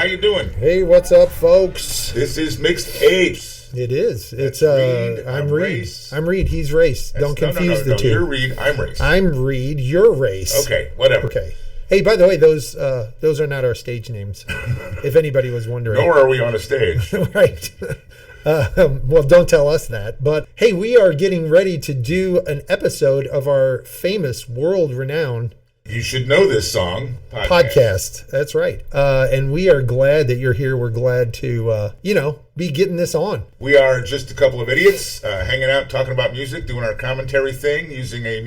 you doing? Hey, what's up, folks? This is Mixed Apes. It is. That's It's Reed, I'm I'm Reed. Race. I'm Reed. He's Race. Don't confuse the two. You're Reed. I'm Race. I'm Reed. You're Race. Okay, whatever. Okay. Hey, by the way, those are not our stage names. If anybody was wondering. Nor are we on a stage. Right. Well, don't tell us that. But hey, we are getting ready to do an episode of our famous, world-renowned You should know this song podcast. That's right. And we are glad that you're here. We're glad to, be getting this on. We are just a couple of idiots hanging out, talking about music, doing our commentary thing, using a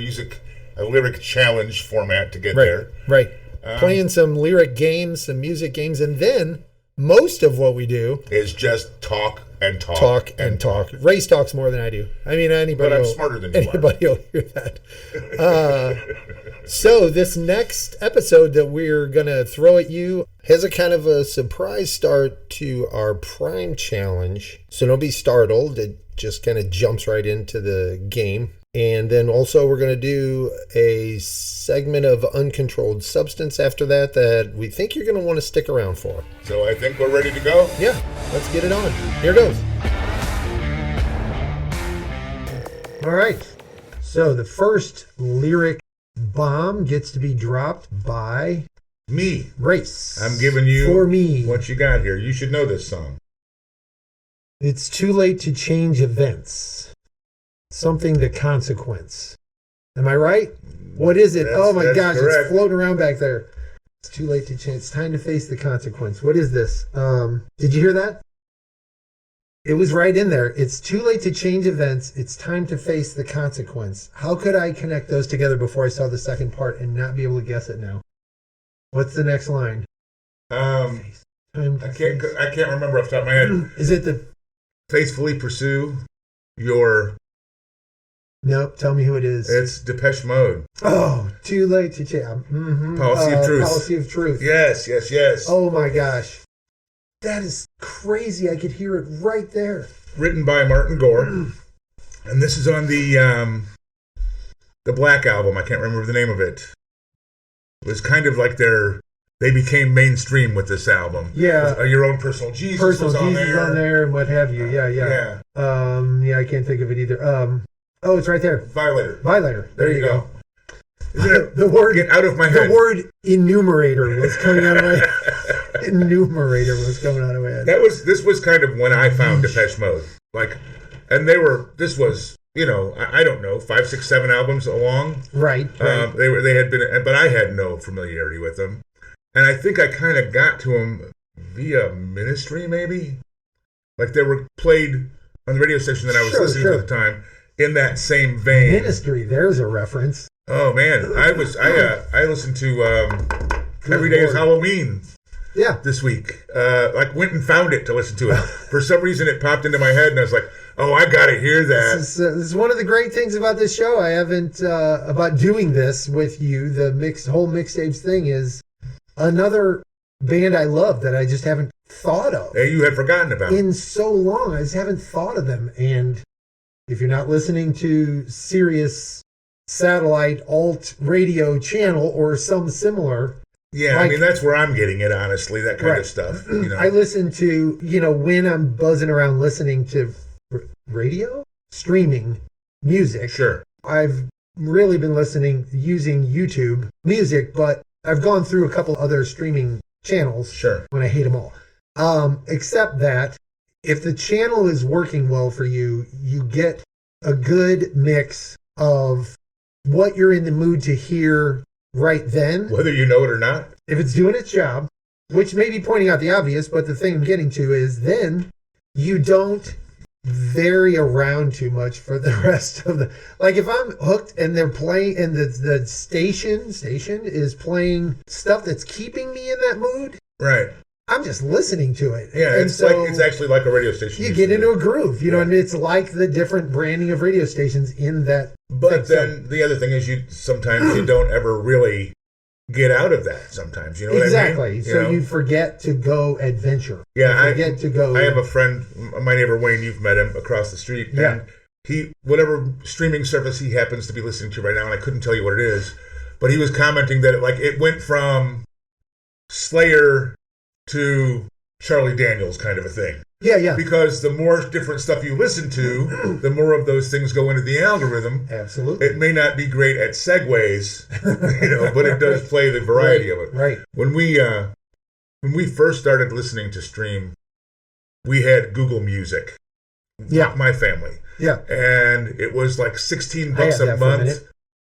lyric challenge format to get there. Right. Playing some lyric games, some music games, and then most of what we do is just talk and talk. Talk and talk. Race talks more than I do. I mean, But I'm smarter than you are. Anybody will hear that. So this next episode that we're going to throw at you has a kind of a surprise start to our Prime Challenge. So don't be startled. It just kind of jumps right into the game. And then also we're going to do a segment of Uncontrolled Substance after that we think you're going to want to stick around for. So I think we're ready to go. Yeah, let's get it on. Here goes. All right. So the first lyric bomb gets to be dropped by Me. Race. I'm giving you for me. what you got here. You should know this song. It's too late to change events. Something the consequence. Am I right? What is it? Oh my gosh, correct. It's floating around back there. It's too late to change. It's time to face the consequence. What is this? Did you hear that? It was right in there. It's too late to change events. It's time to face the consequence. How could I connect those together before I saw the second part and not be able to guess it now? What's the next line? I can't remember off the top of my head. Is it the Faithfully pursue your... Nope, tell me who it is. It's Depeche Mode. Oh, too late to change. Mm-hmm. Policy of Truth. Policy of Truth. Yes. Oh my gosh. That is crazy. I could hear it right there. Written by Martin Gore. And this is on the Black Album. I can't remember the name of it. It was kind of like they became mainstream with this album. Yeah. Your Own Personal Jesus was on there. on there and what have you. Yeah. I can't think of it either. Oh, it's right there. Violator. There you go. The word get out of my head. The word enumerator was coming out of my head. Enumerator was coming out of my head. This was kind of when I found Depeche Mode. This was, I don't know, 5, 6, 7 albums along. Right. They had been, but I had no familiarity with them. And I think I kind of got to them via Ministry, maybe. Like they were played on the radio station that I was listening to at the time. In that same vein. Ministry, there's a reference. Oh man, I listened to Every Day is Halloween. Yeah. This week, went and found it to listen to it. For some reason, it popped into my head, and I was like, "Oh, I gotta hear that." This is one of the great things about this show. I haven't about doing this with you. The whole mixtapes thing is another band I love that I just haven't thought of. Hey, you had forgotten about in so long. I just haven't thought of them. And if you're not listening to Sirius satellite alt radio channel or some similar. Yeah, that's where I'm getting it, honestly, that kind of stuff. I listen to, when I'm buzzing around listening to radio, streaming music. Sure. I've really been using YouTube music, but I've gone through a couple other streaming channels. Sure. When I hate them all. Except that if the channel is working well for you, you get a good mix of what you're in the mood to hear right then. Whether you know it or not. If it's doing its job, which may be pointing out the obvious, but the thing I'm getting to is then you don't vary around too much for the rest of the... Like if I'm hooked and they're playing and the station is playing stuff that's keeping me in that mood. Right. I'm just listening to it. Yeah, it's actually like a radio station. You get into a groove, and it's like the different branding of radio stations in that. But then the other thing is sometimes you don't ever really get out of that sometimes. You know what I mean? Exactly. So you forget to go adventure. Yeah, I have a friend, my neighbor Wayne, you've met him across the street. Yeah. And whatever streaming service he happens to be listening to right now, and I couldn't tell you what it is, but he was commenting that it went from Slayer to Charlie Daniels kind of a thing. Yeah. Because the more different stuff you listen to, the more of those things go into the algorithm. Absolutely. It may not be great at segues, but it does play the variety of it. Right. When we first started listening to stream, we had Google Music. Yeah. My family. Yeah. And it was like $16 a a month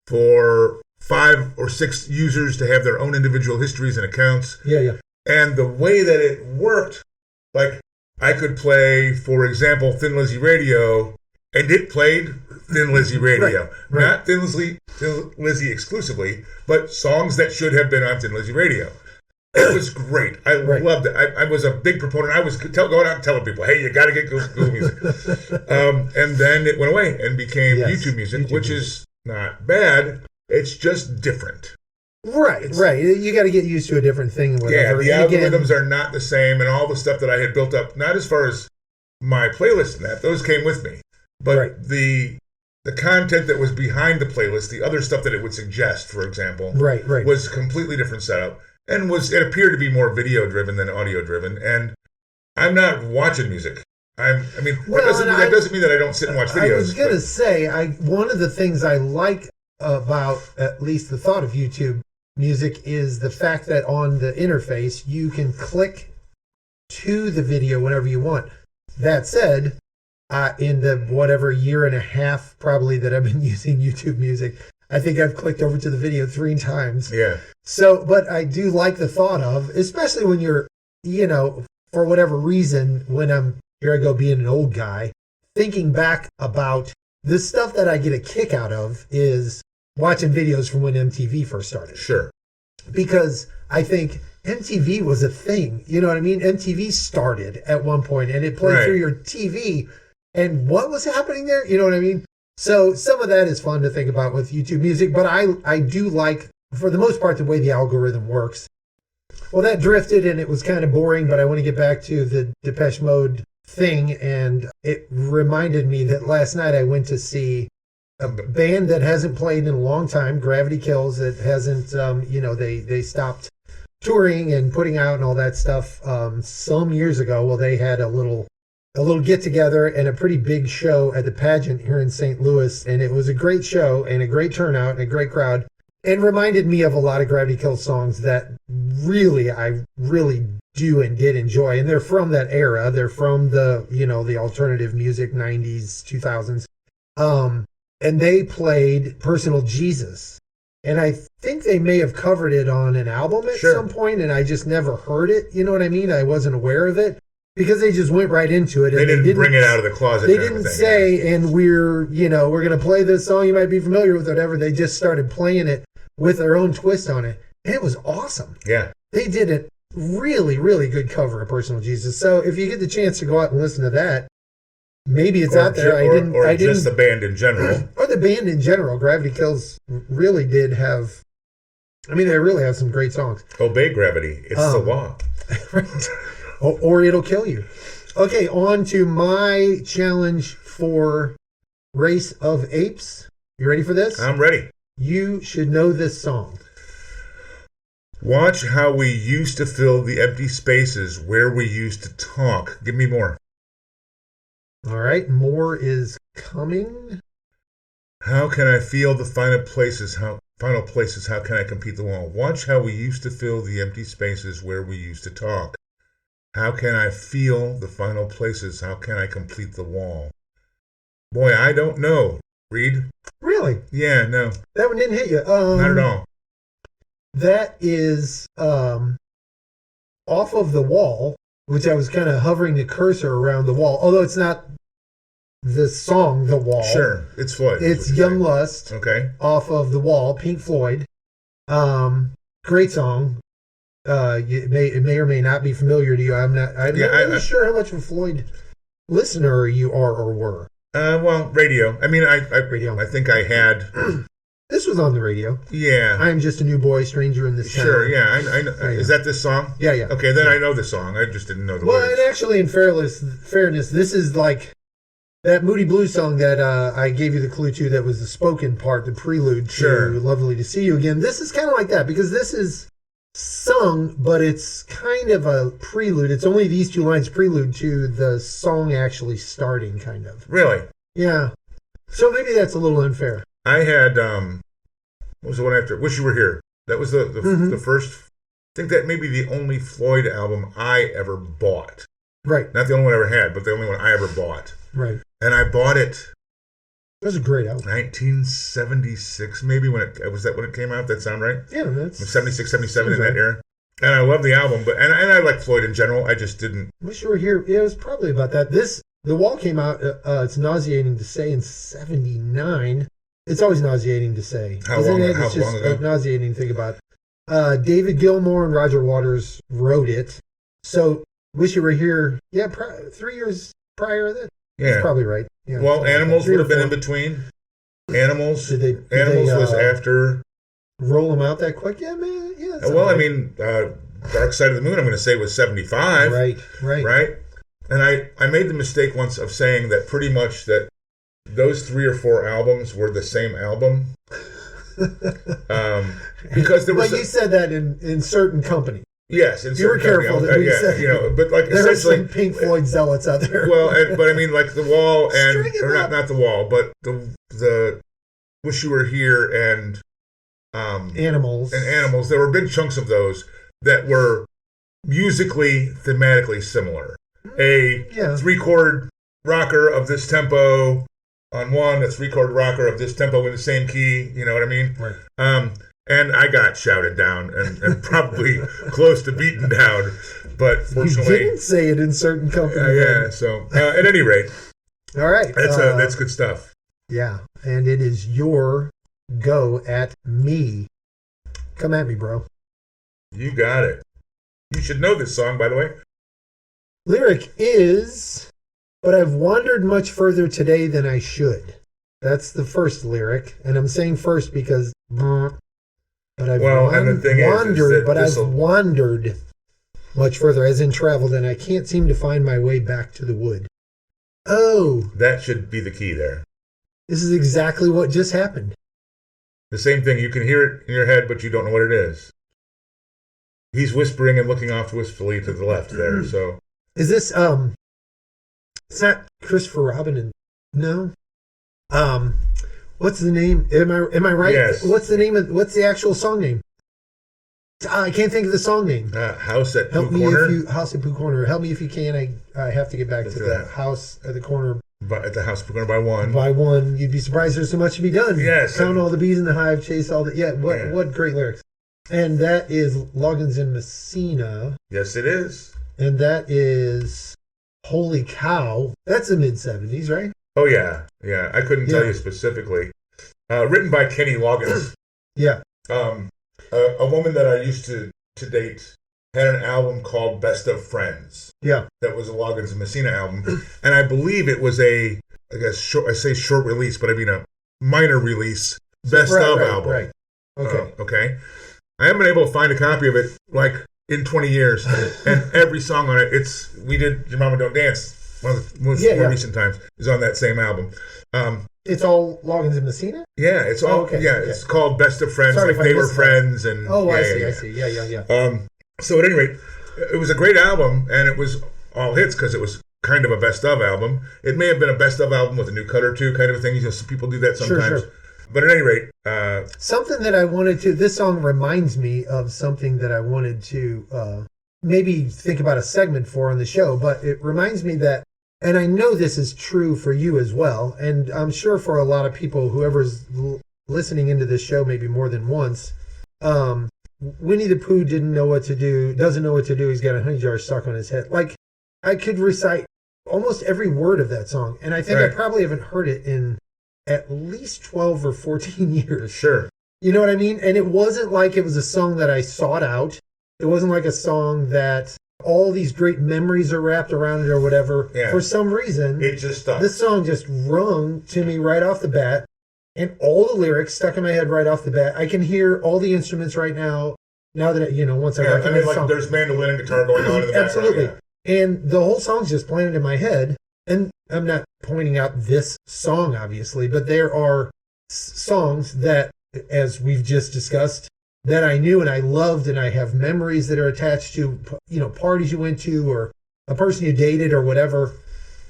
for 5 or 6 users to have their own individual histories and accounts. Yeah. And the way that it worked, like I could play, for example, Thin Lizzy Radio, and it played Thin Lizzy Radio. Right. Not Thin Lizzy exclusively, but songs that should have been on Thin Lizzy Radio. It was great. I loved it. I was a big proponent. I was going out and telling people, hey, you got to get Google Music. And then it went away and became YouTube Music, which is not bad. It's just different. Right. You got to get used to a different thing. Yeah, the algorithms are not the same, and all the stuff that I had built up, not as far as my playlist and that, those came with me. But the content that was behind the playlist, the other stuff that it would suggest, for example, was a completely different setup. And it appeared to be more video driven than audio driven. And I'm not watching music. That doesn't mean that I don't sit and watch videos. I was gonna say, one of the things I like about at least the thought of YouTube Music is the fact that on the interface you can click to the video whenever you want. That said, in the whatever year and a half probably that I've been using YouTube Music, I think I've clicked over to the video 3 times. Yeah. So, but I do like the thought of, especially when you're, for whatever reason, here I go being an old guy, thinking back about the stuff that I get a kick out of is watching videos from when MTV first started. Sure. Because I think MTV was a thing. You know what I mean? MTV started at one point and it played through your TV. And what was happening there? You know what I mean? So some of that is fun to think about with YouTube Music, but I do like, for the most part, the way the algorithm works. Well, that drifted and it was kind of boring, but I want to get back to the Depeche Mode thing, and it reminded me that last night I went to see a band that hasn't played in a long time, Gravity Kills, that hasn't, they stopped touring and putting out and all that stuff some years ago. Well, they had a little get together and a pretty big show at the Pageant here in St. Louis. And it was a great show and a great turnout and a great crowd, and reminded me of a lot of Gravity Kills songs that I really do and did enjoy. And they're from that era. They're from the alternative music, 90s, 2000s. And they played Personal Jesus. And I think they may have covered it on an album at some point, and I just never heard it. You know what I mean? I wasn't aware of it. Because they just went right into it. And they didn't bring it out of the closet. They didn't say, and we're going to play this song you might be familiar with, whatever. They just started playing it with their own twist on it. And it was awesome. Yeah. They did a really, really good cover of Personal Jesus. So if you get the chance to go out and listen to that, maybe it's out there. Or just the band in general. Or the band in general. Gravity Kills really did have, they really have some great songs. Obey gravity. It's the law. Right. Or it'll kill you. Okay, on to my challenge for Race of Apes. You ready for this? I'm ready. You should know this song. Watch how we used to fill the empty spaces where we used to talk. Give me more. All right, more is coming. How can I feel the final places? How can I complete the wall? Watch how we used to fill the empty spaces where we used to talk. How can I feel the final places? How can I complete the wall? Boy, I don't know. Reed? Really? Yeah, no. That one didn't hit you. Not at all. That is Off of the Wall, which I was kind of hovering the cursor around the wall, although it's not the song The Wall. Sure, it's Floyd. It's Young Lust. Okay. Off of the Wall, Pink Floyd. Great song. It may or may not be familiar to you. I'm not really sure how much of a Floyd listener you are or were. Well, radio. Radio. I think I had. This was on the radio. Yeah. I am just a new boy, stranger in this town. Sure, yeah. I know. Is that this song? Yeah. Okay, then I know the song. I just didn't know the words. Well, and actually, in fairness, this is like that Moody Blues song that I gave you the clue to, that was the spoken part, the prelude to Lovely to See You Again. This is kind of like that, because this is sung, but it's kind of a prelude. It's only these two lines prelude to the song actually starting, kind of. Really? Yeah. So maybe that's a little unfair. I had what was the one after? Wish You Were Here. That was the first. I think that may be the only Floyd album I ever bought. Right. Not the only one I ever had, but the only one I ever bought. Right. And I bought it. That was a great album. 1976, maybe, when it was that when it came out. That sound right? Yeah, that's 76, 77 in that era. And I love the album, but and I like Floyd in general. I just didn't. Wish You Were Here. Yeah, it was probably about that. The Wall came out. It's nauseating to say in '79. It's always nauseating to say. How long ago? Nauseating to think about. David Gilmour and Roger Waters wrote it. So Wish You Were Here. Yeah, 3 years prior to that. Yeah, that's probably right. Yeah, well, Animals would have been in between. Animals. Animals was after. Roll them out that quick? Yeah, man. Yeah. Well, right. I mean, Dark Side of the Moon, I'm going to say, was 75. Right. And I made the mistake once of saying that pretty much that those 3 or 4 albums were the same album. Because there was. But you said that in certain company. Yes, you were careful. But like there are some Pink Floyd zealots out there. Well, but I mean, like The Wall and not The Wall, but the Wish You Were Here and Animals. There were big chunks of those that were musically, thematically similar. A 3-chord rocker of this tempo on one, a 3-chord rocker of this tempo in the same key. You know what I mean? Right. And I got shouted down and probably close to beaten down, but fortunately, you didn't say it in certain companies. Yeah. So at any rate, all right, that's good stuff. Yeah, and it is your go at me. Come at me, bro. You got it. You should know this song, by the way. Lyric is, but I've wandered much further today than I should. That's the first lyric, and I'm saying first because. But I've wandered much further, as in traveled, and I can't seem to find my way back to the wood. Oh. That should be the key there. This is exactly what just happened. The same thing. You can hear it in your head, but you don't know what it is. He's whispering and looking off wistfully to the left there, so. Is this, it's not Christopher Robin no? What's the name? Am I right? Yes. What's the actual song name? I can't think of the song name. House at Pooh Corner. House at Pooh Corner. Help me if you can. I have to get back to that. House at the corner. At the House at Pooh Corner by one. By one. You'd be surprised there's so much to be done. Yes. Count all the bees in the hive, chase all the... Yeah, what great lyrics. And that is Loggins in Messina. Yes, it is. And that is Holy Cow. That's the mid-70s, right? Oh, yeah. Yeah, I couldn't tell you specifically. Written by Kenny Loggins. Yeah. A woman that I used to date had an album called Best of Friends. Yeah. That was a Loggins and Messina album. And I believe it was short release, but I mean a minor release Best of album. Right. Okay. Okay. I haven't been able to find a copy of it, like, in 20 years. And every song on it, we did Your Mama Don't Dance. One of the most more recent times is on that same album. It's all Loggins and Messina? Yeah, it's all. Okay. It's called Best of Friends. Sorry, like they were friends, and I see. Yeah. So at any rate, it was a great album, and it was all hits because it was kind of a best of album. It may have been a best of album with a new cut or two, kind of a thing. Some people do that sometimes. Sure. But at any rate, something that I wanted to. This song reminds me of something that I wanted to maybe think about a segment for on the show. But it reminds me that. And I know this is true for you as well, and I'm sure for a lot of people, whoever's listening into this show maybe more than once, Winnie the Pooh doesn't know what to do, he's got a honey jar stuck on his head. Like, I could recite almost every word of that song, and I think I probably haven't heard it in at least 12 or 14 years. Sure. You know what I mean? And it wasn't like it was a song that I sought out. It wasn't like a song that... all these great memories are wrapped around it or whatever. Yeah. For some reason, it just stuck. This song just rung to me right off the bat, and all the lyrics stuck in my head right off the bat. I can hear all the instruments right now. Now that once I recognize the song, there's mandolin and guitar going on in the background. Absolutely, and the whole song's just planted in my head. And I'm not pointing out this song, obviously, but there are songs that, as we've just discussed, that I knew and I loved, and I have memories that are attached to, parties you went to or a person you dated or whatever.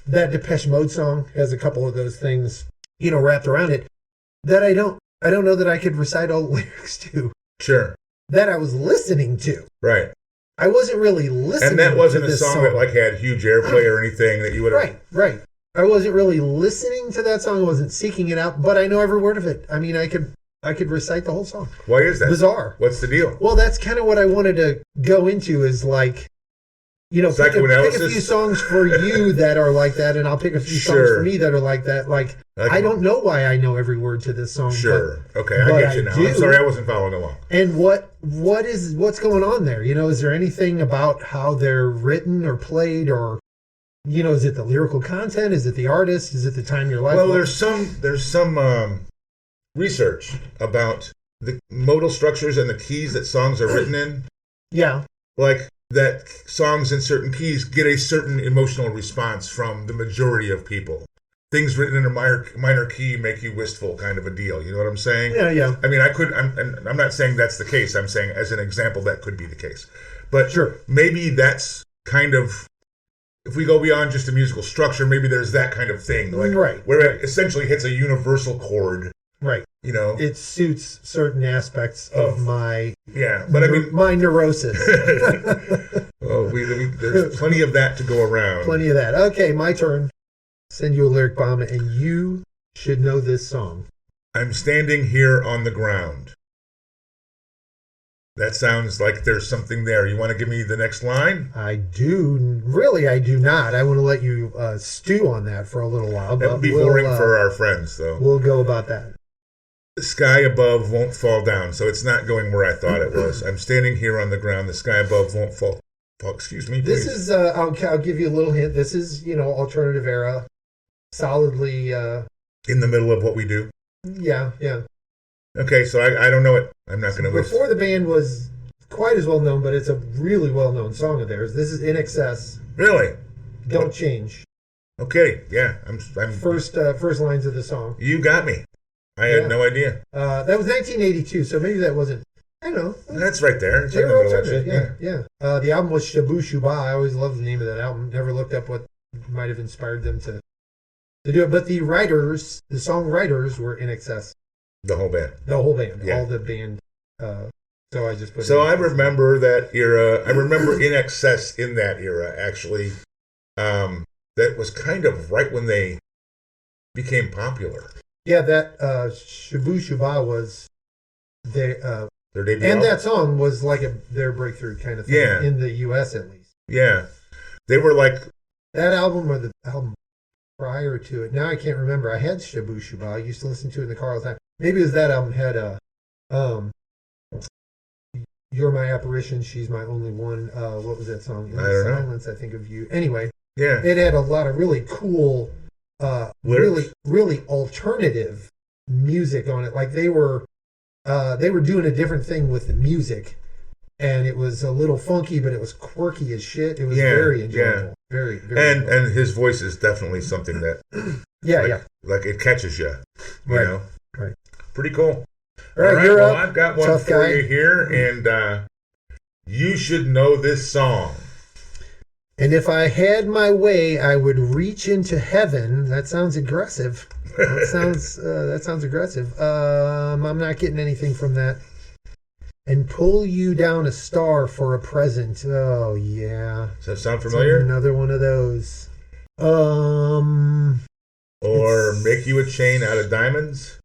That Depeche Mode song has a couple of those things, wrapped around it that I don't know that I could recite all the lyrics to. Sure. That I was listening to. Right. I wasn't really listening. And that wasn't to a this song that like had huge airplay or anything that you would have. Right. I wasn't really listening to that song. I wasn't seeking it out, but I know every word of it. I mean, I could recite the whole song. Why is that? Bizarre. What's the deal? Well, that's kind of what I wanted to go into is like, pick a few songs for you that are like that, and I'll pick a few songs for me that are like that. Like, I don't know why I know every word to this song. Sure. Okay, I get you now. I'm sorry I wasn't following along. And what's going on there? Is there anything about how they're written or played, or is it the lyrical content? Is it the artist? Is it the time in your life? Well, there's some research about the modal structures and the keys that songs are written in. Yeah. Like that songs in certain keys get a certain emotional response from the majority of people. Things written in a minor key make you wistful, kind of a deal. You know what I'm saying? Yeah. I mean, I'm not saying that's the case. I'm saying as an example that could be the case. But sure, maybe that's kind of, if we go beyond just a musical structure, maybe there's that kind of thing, like where it essentially hits a universal chord. Right. It suits certain aspects of my my neurosis. Well, there's plenty of that to go around. Plenty of that. Okay, my turn. Send you a lyric bomb, and you should know this song. I'm standing here on the ground. That sounds like there's something there. You want to give me the next line? I do. Really, I do not. I want to let you stew on that for a little while. That would be boring for our friends, though. We'll go about that. The sky above won't fall down, so it's not going where I thought it was. I'm standing here on the ground. The sky above won't fall. Excuse me, please. This is, I'll give you a little hint. This is, alternative era. Solidly. In the middle of what we do? Yeah. Okay, so I don't know it. I'm not going to listen. Before the band was quite as well known, but it's a really well known song of theirs. This is In Excess. Really? Don't Change. Okay, yeah. I'm first lines of the song. You got me. I had no idea. That was 1982, so maybe that wasn't. I don't know. That's right there. It's they were alternative. Yeah. The album was Shabu Shuba. I always loved the name of that album. Never looked up what might have inspired them to do it. But the songwriters were In Excess. The whole band. Yeah. All the band. So I just put. So I remember that era. I remember In Excess in that era, actually. That was kind of right when they became popular. Yeah, that Shabu Shuba was their debut. And that song was like their breakthrough kind of thing in the U.S. at least. Yeah. They were like... That album or the album prior to it. Now I can't remember. I had Shabu Shuba. I used to listen to it in the car all the time. Maybe it was that album had You're My Apparition, She's My Only One. What was that song? I don't know. Silence, I Think of You. Anyway. Yeah. It had a lot of really cool... really alternative music on it. Like they were doing a different thing with the music, and it was a little funky, but it was quirky as shit. It was very enjoyable. Very, very. And his voice is definitely something that like it catches you. You know, right? Pretty cool. All right, you're up. I've got one for you here, and you should know this song. And if I had my way, I would reach into heaven. That sounds aggressive. That sounds aggressive. I'm not getting anything from that. And pull you down a star for a present. Oh yeah. Does that sound familiar? Another one of those. Or make you a chain out of diamonds.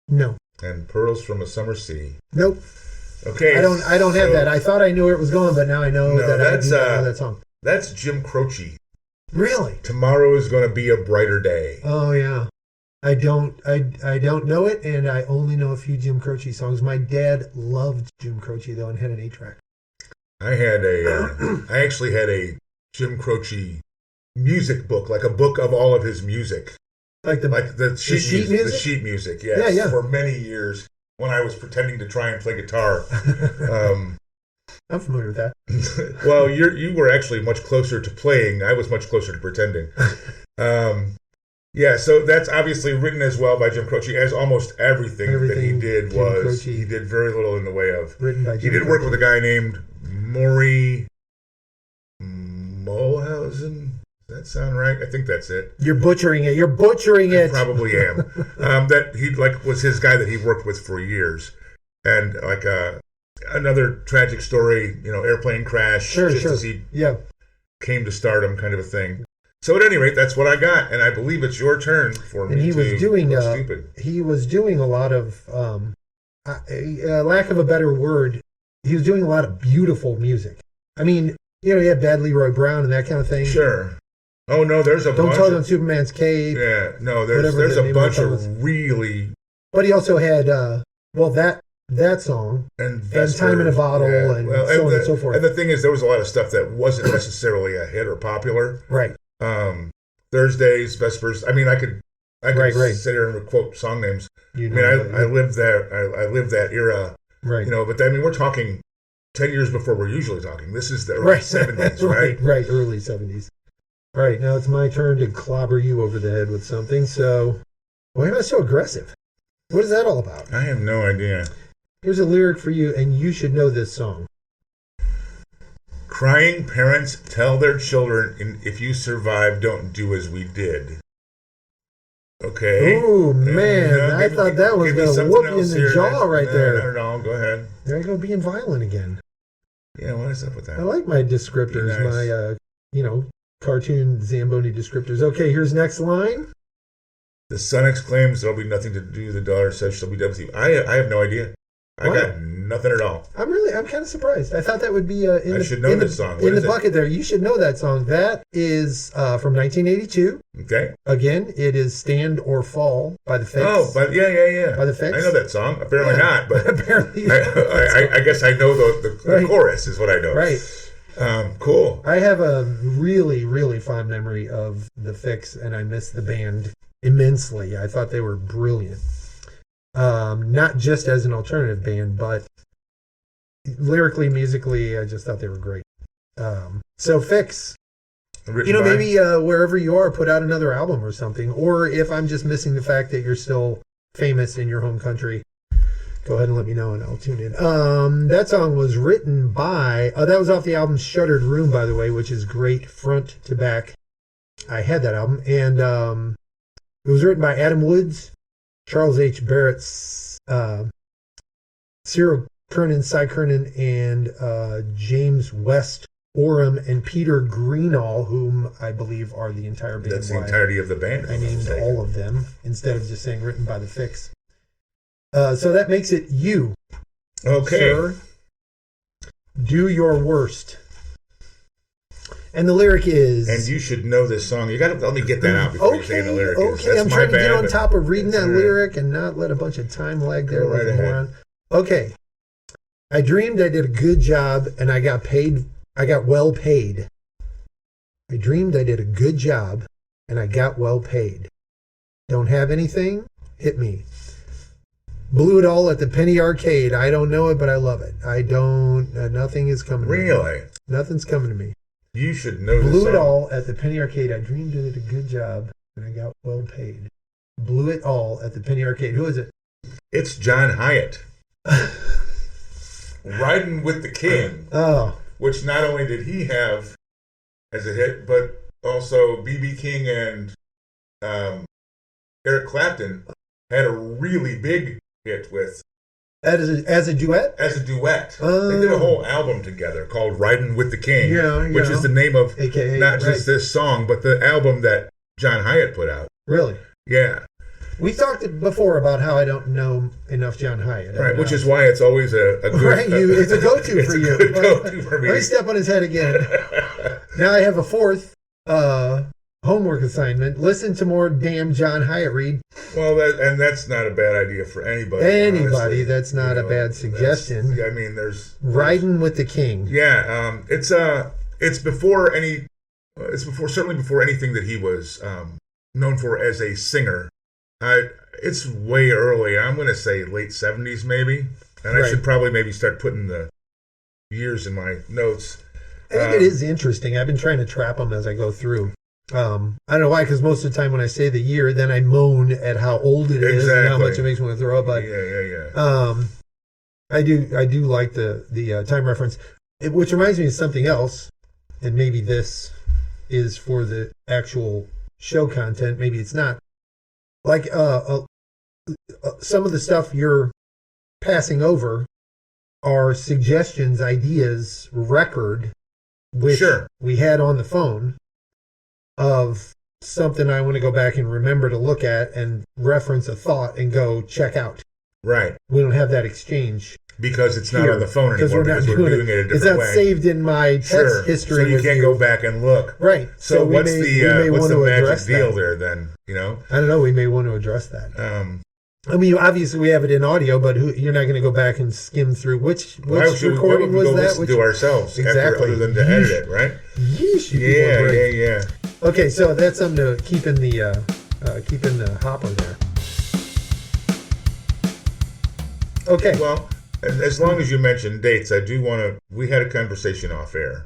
No. And pearls from a summer sea. Nope. Okay. I don't have that. I thought I knew where it was going, but now I know that I do not know that song. That's Jim Croce. Really? Tomorrow is going to be a brighter day. Oh yeah. I don't know it, and I only know a few Jim Croce songs. My dad loved Jim Croce though, and had an 8-track. I actually had a Jim Croce music book, like a book of all of his music. Like the sheet music? The sheet music, yes. Yeah. For many years when I was pretending to try and play guitar. I'm familiar with that. Well, you were actually much closer to playing. I was much closer to pretending. Yeah, so that's obviously written as well by Jim Croce, as almost everything that he Everything did Jim was. Croce. He did very little in the way of. Written by He Jim did work Croce. with a guy named Maury Mulhausen. Does that sound right? I think that's it. You're butchering it. You're butchering it. Probably am. That he was his guy that he worked with for years, and another tragic story. Airplane crash. Sure. As he Yeah. came to stardom, kind of a thing. So at any rate, that's what I got, and I believe it's your turn for me. And he was doing stupid. He was doing a lot of lack of a better word. He was doing a lot of beautiful music. I mean, he had Bad Leroy Brown and that kind of thing. Sure. Oh no, there's a Don't bunch Tell of, Them Superman's Cave. Yeah, no, there's the a name bunch of it was. of really But he also had that song and Time in a Bottle and so on and so forth. And the thing is, there was a lot of stuff that wasn't necessarily a hit or popular. Right. Thursdays, Vespers. I mean, I could Right. sit here and quote song names. I I lived there. I lived that era. Right. But we're talking 10 years before we're usually talking. This is the early 70s, right? Right, early 70s. Right, now it's my turn to clobber you over the head with something. So, why am I so aggressive? What is that all about? I have no idea. Here's a lyric for you, and you should know this song. Crying parents tell their children, if you survive, don't do as we did. Okay. Oh, man, I thought that was going to whoop you in the jaw right there. Not at all. Go ahead. There I go, being violent again. Yeah, what is up with that? I like my descriptors, Nice. my, cartoon Zamboni descriptors. Okay, here's next line. The son exclaims, there'll be nothing to do. The daughter says she'll be done with you. I have no idea. I Wow. got nothing at all. I'm kind of surprised. I thought that would be I should know this song. What in the is it? bucket there. You should know that song. That is from 1982. Okay. Again, it is "Stand or Fall" by the Fix. Oh, but yeah. By the Fix. I know that song. Apparently not, but apparently. I guess I know the Right. chorus is what I know. Right. Cool. I have a really, really fond memory of the Fix, and I miss the band immensely. I thought they were brilliant. Not just as an alternative band, but lyrically, musically, I just thought they were great. So Fix, Written by- maybe wherever you are, put out another album or something. Or if I'm just missing the fact that you're still famous in your home country, go ahead and let me know and I'll tune in. That song was written by, that was off the album Shuttered Room, by the way, which is great front to back. I had that album. And it was written by Adam Woods, Charles H. Barrett, Cyril Kernan, Cy Kernan, and James West Oram, and Peter Greenall, whom I believe are the entire band. That's the entirety of the band. I named all of them instead of just saying written by the Fix. So that makes it you. Okay. Sir. Do your worst. And the lyric is... And you should know this song. You got to let me get that out before you say the lyric. Okay, I'm trying to get on top of reading that lyric and not let a bunch of time lag there. Go right ahead. Okay. I dreamed I did a good job and I got paid. I got well paid. I dreamed I did a good job and I got well paid. Don't have anything? Hit me. Blew it all at the Penny Arcade. I don't know it, but I love it. Nothing is coming to me. Really? Nothing's coming to me. You should know this Blew song. it all at the Penny Arcade. I dreamed I did a good job and I got well paid. Blew it all at the Penny Arcade. Who is it? It's John Hyatt. Riding with the King. Oh. Which not only did he have as a hit, but also B.B. King and Eric Clapton had a really big hit with. As a duet? As a duet. They did a whole album together called Riding with the King, which is the name of AKA, not just this song, but the album that John Hyatt put out. Really? Yeah. We talked before about how I don't know enough John Hyatt. Right, which is why it's always a good... Right, it's a go-to for you. It's a good go-to for me. Let me step on his head again. Now I have a fourth homework assignment. Listen to more damn John Hyatt, Reed. Well, that's not a bad idea for anybody. Anybody, that's not a bad suggestion. I mean, there's... Riding with the King. Yeah, it's before any... certainly before anything that he was known for as a singer. It's way early. I'm going to say late 70s maybe. And I should probably maybe start putting the years in my notes. I think it is interesting. I've been trying to trap them as I go through. I don't know why, because most of the time when I say the year, then I moan at how old it is and how much it makes me want to throw up. But I do like the time reference, which reminds me of something else, and maybe this is for the actual show content. Maybe it's not. Like some of the stuff you're passing over are suggestions, ideas, record, which we had on the phone of something I want to go back and remember to look at and reference a thought and go check out. Right. We don't have that exchange. Because it's not on the phone anymore, because we're doing it a different way. It's not saved in my text history. So you can't go back and look. Right. So what's the magic deal there then, you know? I don't know. We may want to address that. I mean, obviously we have it in audio, but you're not going to go back and skim through which recording was that? Listen to ourselves, exactly, other than to edit it, right? Yeesh, yeah. Okay, so that's something to keep in the hopper there. Okay. Well, as long as you mention dates, I do want to. We had a conversation off air.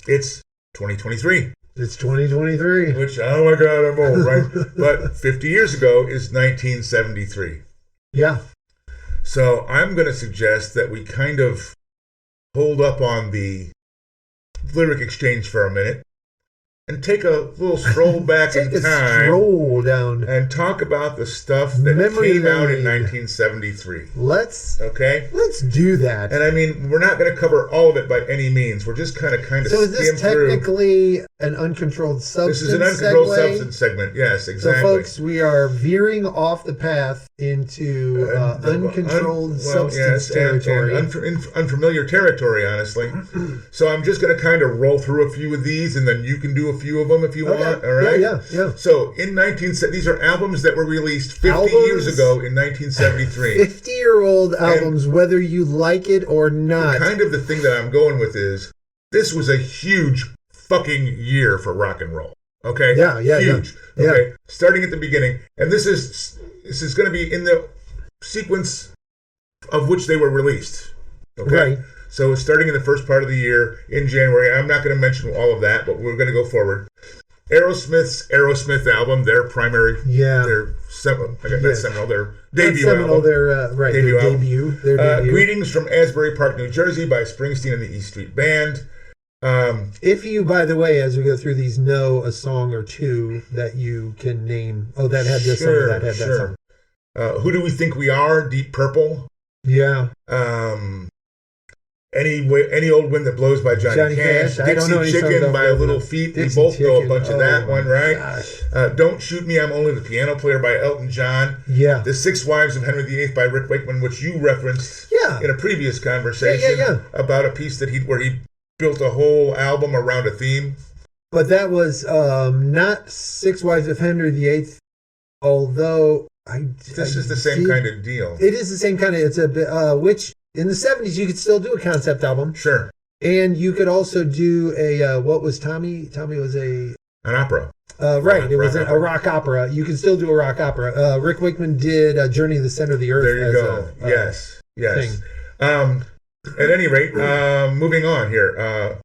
It's 2023. It's 2023. Which, oh my God, I'm old, right? But 50 years ago is 1973. Yeah. So I'm going to suggest that we kind of hold up on the lyric exchange for a minute and take a little stroll back in time. Stroll down. And talk about the stuff that came out in 1973. Let's do that. And I mean, we're not going to cover all of it by any means. We're just kind of So is this technically an uncontrolled substance? This is an uncontrolled substance segment. Yes, exactly. So folks, we are veering off the path into uncontrolled substance territory. And unfamiliar territory, honestly. So I'm just going to kind of roll through a few of these, and then you can do a few of them if you want. All right? Yeah. So these are albums that were released 50 years ago in 1973. 50-year-old albums, whether you like it or not. Kind of the thing that I'm going with is this was a huge fucking year for rock and roll. Okay? Yeah. Huge. Yeah. Okay. Starting at the beginning. And this is going to be in the sequence of which they were released. Okay? Right. So starting in the first part of the year in January, I'm not going to mention all of that, but we're going to go forward. Aerosmith's Aerosmith album, their primary, their seminal, their debut album. Their debut. Greetings from Asbury Park, New Jersey by Springsteen and the E Street Band. If you, by the way, as we go through these, know a song or two that you can name, that had this song, that had that song. Who Do We Think We Are? Deep Purple. Yeah. Any Old Wind That Blows by Johnny Cash. Dixie Chicken by Little Feat. We both know a bunch of that one, right? Don't Shoot Me, I'm Only the Piano Player by Elton John. Yeah. The Six Wives of Henry VIII by Rick Wakeman, which you referenced in a previous conversation about a piece where he built a whole album around a theme. But that was not Six Wives of Henry VIII, although this is the same kind of deal. It is the same kind of. It's a bit which. In the 70s, you could still do a concept album. Sure. And you could also do a, what was Tommy? Tommy was an opera. Right. It was a rock opera. You can still do a rock opera. Rick Wakeman did Journey to the Center of the Earth. There you go. Yes. Thing. At any rate, moving on here.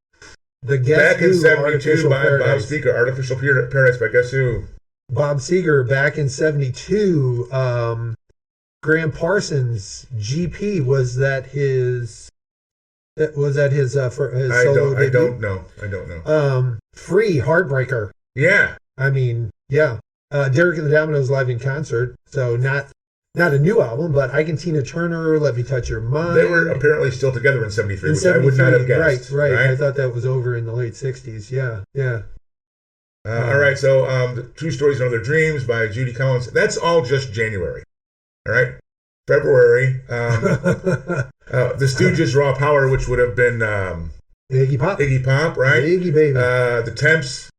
The Guess Back in 72 by Bob Seger, Artificial Paradise by Guess Who? Bob Seger, back in 72. Graham Parsons, GP, was that his solo debut? I don't know. Free, Heartbreaker. Yeah. I mean, yeah. Derek and the Dominoes live in concert, so not a new album, but Ike and Tina Turner, Let Me Touch Your Mind. They were apparently still together in 73, which I would not have guessed. Right. I thought that was over in the late 60s. Yeah. All right, so the True Stories and Other Dreams by Judy Collins. That's all just January. All right, February, the Stooges' Raw Power, which would have been Iggy Pop, right? Iggy baby. The Temps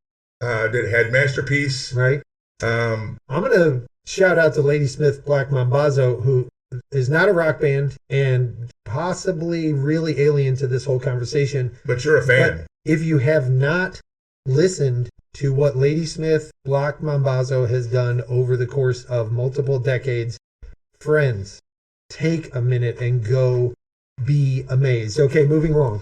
had Masterpiece, right? I'm gonna shout out to Ladysmith Black Mambazo, who is not a rock band and possibly really alien to this whole conversation. But you're a fan. But if you have not listened to what Ladysmith Black Mambazo has done over the course of multiple decades, friends, take a minute and go be amazed. Okay, moving along.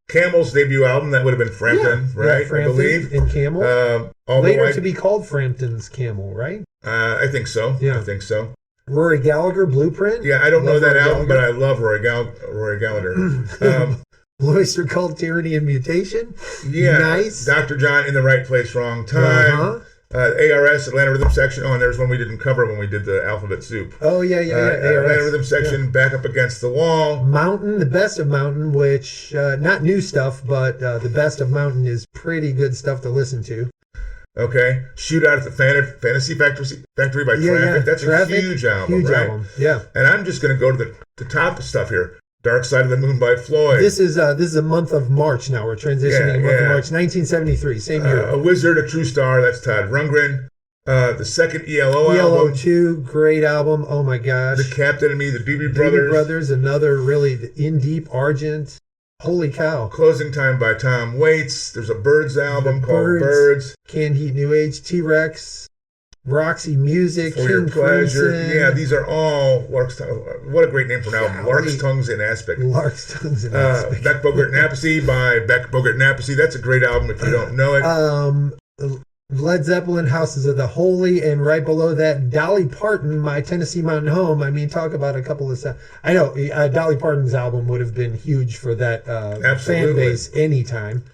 Camel's debut album, that would have been Frampton, right? Yeah, Frampton I believe. and Camel. Although Later to be called Frampton's Camel, right? I think so. Yeah. I think so. Rory Gallagher, Blueprint. Yeah, I don't know Love that Rory album, Gallagher. but I love Rory Gallagher. Cloister Cult, Tyranny and Mutation. Yeah. Nice. Dr. John, In the Right Place, Wrong Time. ARS, Atlanta Rhythm Section. Oh, and there's one we didn't cover when we did the Alphabet Soup. Oh, yeah. Atlanta ARS. Rhythm Section, Back Up Against the Wall. Mountain, the best of Mountain, which, not new stuff, but the best of Mountain is pretty good stuff to listen to. Okay. Shootout at the Fantasy Factory by Traffic. That's Traffic, a huge album, right? Album. Yeah. And I'm just going to go to the top of stuff here. Dark Side of the Moon by Floyd. This is a month of March now. We're transitioning a month of March. 1973, same year. A Wizard, A True Star. That's Todd Rundgren. The second ELO ELO album. 2, great album. Oh my gosh. The Captain and Me, the Doobie Brothers. Brothers. Another really In Deep, Argent. Holy cow. Closing Time by Tom Waits. There's a Birds album called Birds. Canned Heat New Age, T-Rex, Roxy Music, For King Your Pleasure. Crimson. Yeah, these are all Lark's Tongue. What a great name for an album. Lark's Tongues in Aspic. Lark's Tongues in Aspic. Beck Bogart Napasy by Beck Bogart Napasy. That's a great album if you don't know it. Led Zeppelin, Houses of the Holy, and right below that, Dolly Parton, My Tennessee Mountain Home. I mean, talk about a couple of... I know, Dolly Parton's album would have been huge for that fan base anytime.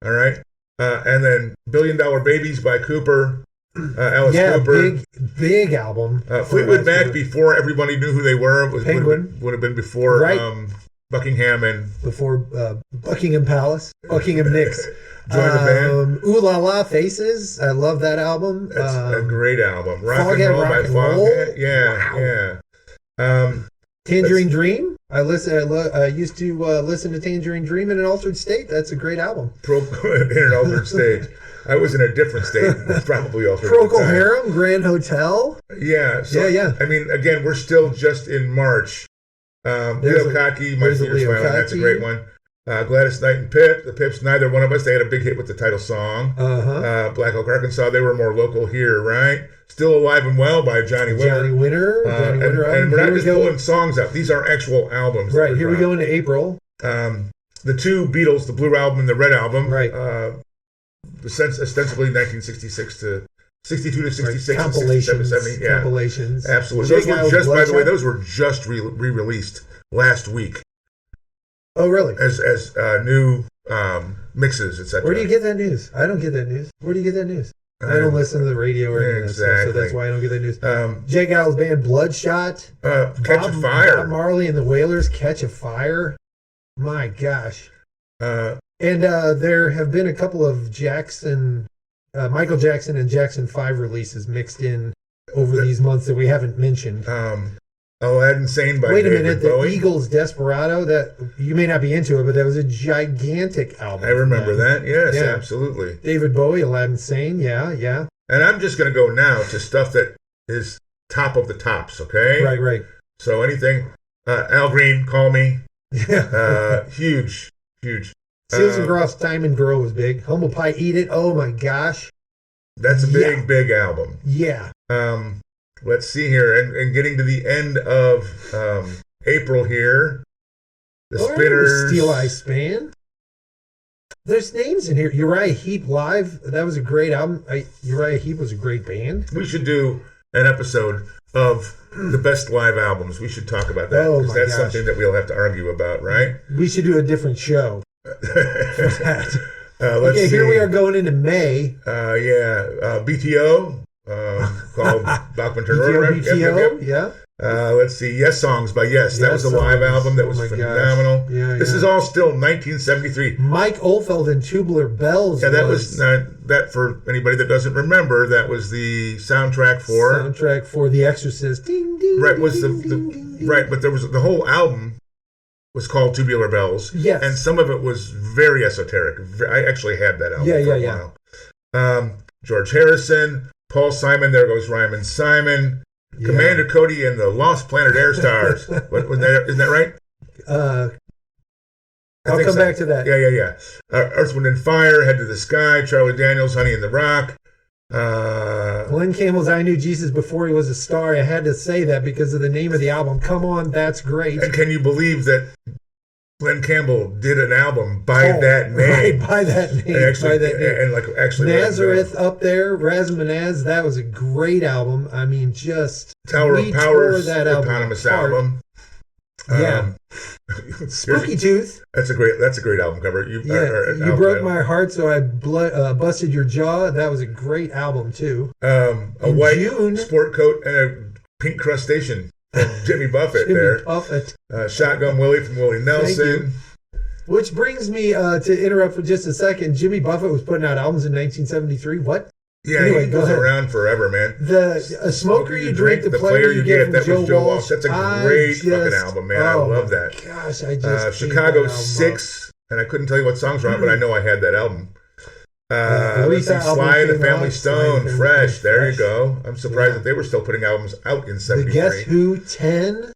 All right. And then Billion Dollar Babies by Cooper. Alice Cooper. Big album. Fleetwood Mac, before everybody knew who they were. Penguin. Would have been before Buckingham and... Before Buckingham Palace. Buckingham Nicks. Join the band. Ooh La La Faces. I love that album. That's a great album. Rock and Foghat Roll Rock by and Roll. Foghat. Yeah, Wow. yeah. Tangerine Dream. I used to listen to Tangerine Dream in an altered state. That's a great album. In an altered state. I was in a different state, probably altered. Procol Harum, Grand Hotel. Yeah. So, yeah. I mean, again, we're still just in March. Leo Kottke, My Fears Violin. That's a great one. Gladys Knight and Pip. The Pips, neither one of us. They had a big hit with the title song. Black Oak, Arkansas. They were more local here, right? Still Alive and Well by Johnny Winter. Johnny Winter. And we're not just pulling songs up. These are actual albums. Right, here we go into April. The two Beatles, the Blue Album and the Red Album. Right. Ostensibly 1966 to 62 to 66. Right. Compilations. 70. Yeah. Compilations. Absolutely. Those were just, by the way, those were just re-released last week. Oh, really? As new mixes, etc. Where do you get that news? I don't get that news. Where do you get that news? I don't listen to the radio or anything, so that's why I don't get that news. Jay Giles Band, Bloodshot. Catch a Fire. Bob Marley and the Wailers, Catch a Fire. My gosh. And there have been a couple of Michael Jackson and Jackson 5 releases mixed in over these months that we haven't mentioned. Aladdin Sane by Wait a David minute, Bowie. the Eagles' Desperado, that you may not be into it, but that was a gigantic album. I remember that. Yes, absolutely. David Bowie, Aladdin Sane, yeah. And I'm just going to go now to stuff that is top of the tops, okay? Right. So anything, Al Green, Call Me. Yeah. Huge. Seals and Crofts, Diamond Girl was big. Humble Pie, Eat It. Oh my gosh. That's a big album. Yeah. Let's see here. And getting to the end of April here. The Spinners. Steel Eye Span. There's names in here. Uriah Heep Live. That was a great album. Uriah Heep was a great band. We should do an episode of the best live albums. We should talk about that. Oh, because that's something that we'll have to argue about, right? We should do a different show for that. Let's see. Here we are going into May. BTO. Called Bachman Turner. BTO, yeah. Let's see. Yes Songs by Yes. That was a live album that was phenomenal. This is all still 1973. Mike Oldfield and Tubular Bells. Yeah, that was that for anybody that doesn't remember. That was the soundtrack for The Exorcist. Ding ding. Right, was ding, the ding, ding, right, but there was the whole album was called Tubular Bells. Yes, and some of it was very esoteric. I actually had that album for a while. George Harrison. Paul Simon, There Goes Ryman Simon, Commander Cody and the Lost Planet Air Stars. Isn't that right? I'll come back to that. Yeah. Earth, Wind and Fire, Head to the Sky, Charlie Daniels, Honey in the Rock. Glenn Campbell's I Knew Jesus Before He Was a Star. I had to say that because of the name of the album. Come on, that's great. And can you believe that Glenn Campbell did an album by that name. Right, by that name. And actually, by that name. and like actually Nazareth up there, Razmanaz, that was a great album. I mean, just Tower of Power's that album eponymous apart. album. Yeah. Spooky Tooth. That's a great album cover. You broke my heart, so I busted your jaw. That was a great album too. A In white June, sport coat and a pink crustacean from Jimmy Buffett Jimmy there. Buffett. Shotgun Willie from Willie Nelson. Which brings me to interrupt for just a second. Jimmy Buffett was putting out albums in 1973. What? Yeah, Anyway, he go goes ahead. around forever, man. A smoker you drink, the player you get. That was Joe Walsh. That's a great just, fucking album, man. I love that. Gosh, I just Chicago 6, and I couldn't tell you what songs were on, but I know I had that album. Let's see, Sly and the Family Stone, Fresh. There you go. I'm surprised that they were still putting albums out in '73. The Guess Who 10.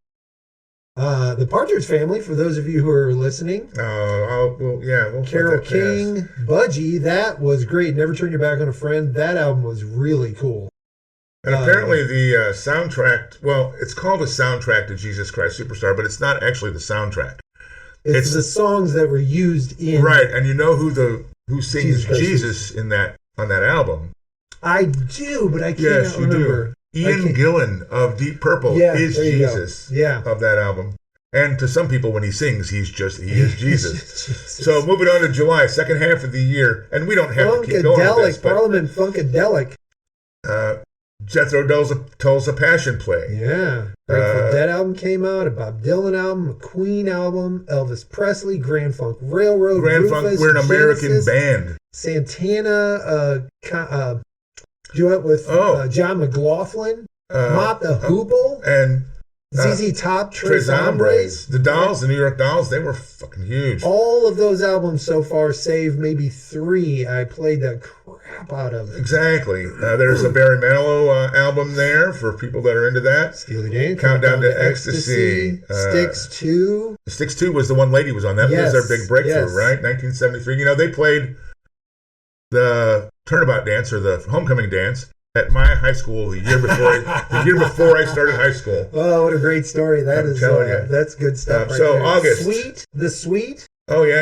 The Partridge Family, for those of you who are listening. We'll Carole King, Budgie, that was great. Never Turn Your Back on a Friend. That album was really cool. And apparently the soundtrack, well, it's called a soundtrack to Jesus Christ Superstar, but it's not actually the soundtrack. It's the songs that were used in. Right, and you know who sings Jesus on that album? I do, but I can't remember. Do. Ian Gillan of Deep Purple is Jesus of that album. And to some people, when he sings, he is Jesus. So moving on to July, second half of the year, and we don't have to keep going with this, but Parliament Funkadelic. Jethro Tull's A Passion Play. Yeah. Grateful Dead album came out, a Bob Dylan album, a Queen album, Elvis Presley, Grand Funk Railroad, Grand Rufus, Funk, we're an American Genesis, band. Santana, duet with John McLaughlin, Mott the Hoople, and ZZ Top, Tres Hombres. The Dolls, the New York Dolls, they were fucking huge. All of those albums so far, save maybe 3, I played the crap out of. Exactly. There's a Barry Manilow album there for people that are into that. Steely Dan, Countdown to Ecstasy. Styx 2. Styx 2 was the one Lady was on. That was their big breakthrough, right? 1973. You know, they played the Turnabout Dance or the Homecoming Dance at my high school the year before I started high school. Oh, what a great story! Telling you. That's good stuff. Right so there. August, the Sweet. Oh yeah.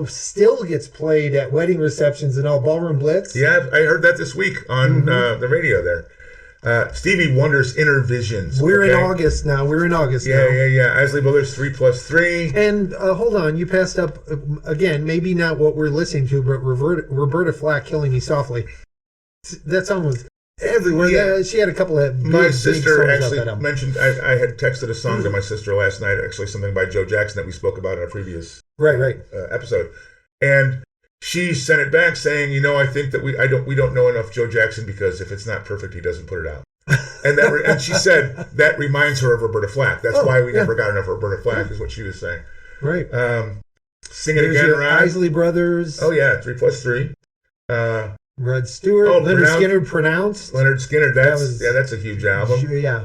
Which still gets played at wedding receptions and all. Ballroom Blitz. Yeah, I heard that this week on the radio there. Stevie Wonder's Inner Visions. We're in August now. Yeah. Isley Brothers 3+3. And hold on, you passed up again. Maybe not what we're listening to, but Roberta Flack, Killing Me Softly. That song was everywhere. Yeah. She had a couple of my sister actually mentioned. I had texted a song to my sister last night. Actually, something by Joe Jackson that we spoke about in a previous episode, and she sent it back saying, I think that we don't know enough Joe Jackson because if it's not perfect, he doesn't put it out. And she said that reminds her of Roberta Flack. That's why we never got enough Roberta Flack, is what she was saying. Right. Sing It Again, Ron. Isley Brothers. Oh yeah, 3+3. Rod Stewart. Leonard Skinner, Pronounced. Leonard Skinner. That's a huge album. Yeah.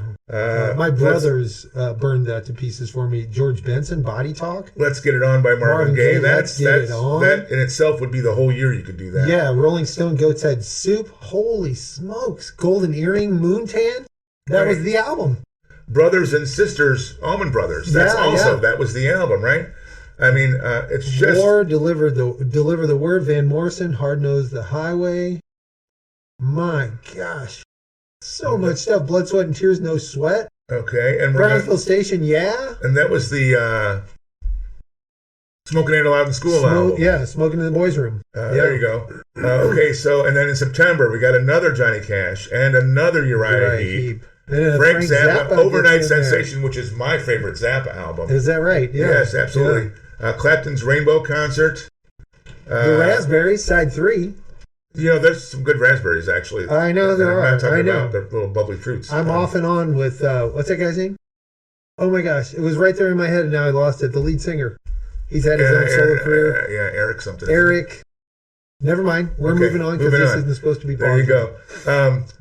My brothers burned that to pieces for me. George Benson, Body Talk. Let's Get It On by Marvin Gaye. That in itself would be the whole year you could do that. Yeah, Rolling Stone, Goat's Head Soup. Holy smokes. Golden Earring, Moontan. That was the album. Brothers and Sisters, Allman Brothers. That was the album, right? I mean, it's just War, Deliver the Word, Van Morrison, Hard Nosed the Highway. My gosh. So much stuff. Blood, Sweat, and Tears, No Sweat. Okay. And Brownsville Station, yeah. And that was the Smoking Ain't Allowed in School album. Yeah, Smoking in the Boys' Room. There you go. Okay, so, and then in September, we got another Johnny Cash and another Uriah Heep. Frank Zappa, Overnight Sensation, which is my favorite Zappa album. Is that right? Yeah. Yes, absolutely. Clapton's Rainbow Concert. The Raspberries, side 3. There's some good raspberries, actually. I know there are. I'm not talking about the little bubbly fruits. I'm off and on with, what's that guy's name? Oh my gosh, it was right there in my head and now I lost it. The lead singer. He's had his own solo career. Eric something. Eric. Never mind. We're moving on because this isn't supposed to be There you go.